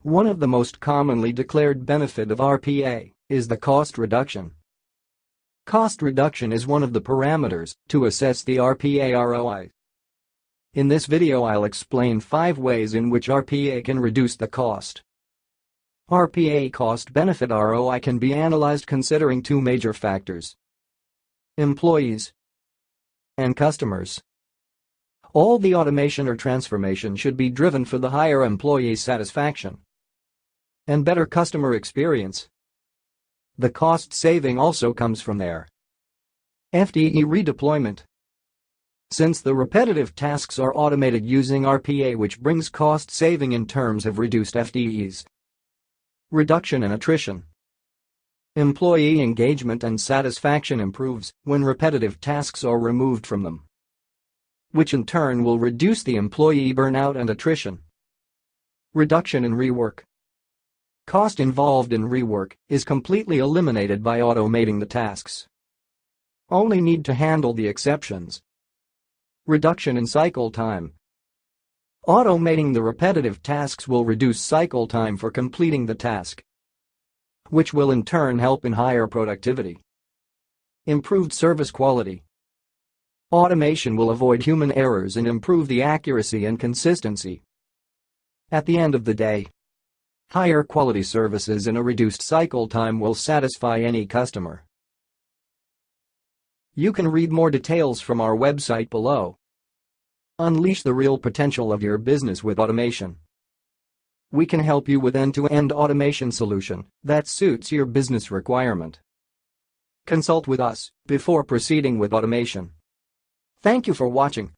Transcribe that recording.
One of the most commonly declared benefit of RPA is the cost reduction. Cost reduction is one of the parameters to assess the RPA ROI. In this video I'll explain 5 ways in which RPA can reduce the cost. RPA cost-benefit ROI can be analyzed considering 2 major factors: employees and customers. All the automation or transformation should be driven for the higher employee satisfaction and better customer experience. The cost saving also comes from there. FTE redeployment. Since the repetitive tasks are automated using RPA, which brings cost saving in terms of reduced FTEs. Reduction in attrition. Employee engagement and satisfaction improves when repetitive tasks are removed from them, which in turn will reduce the employee burnout and attrition. Reduction in rework. Cost involved in rework is completely eliminated by automating the tasks. Only need to handle the exceptions. Reduction in cycle time. Automating the repetitive tasks will reduce cycle time for completing the task, which will in turn help in higher productivity. Improved service quality. Automation will avoid human errors and improve the accuracy and consistency. At the end of the day, higher quality services and a reduced cycle time will satisfy any customer. You can read more details from our website below. Unleash the real potential of your business with automation. We can help you with end-to-end automation solution that suits your business requirement. Consult with us before proceeding with automation. Thank you for watching.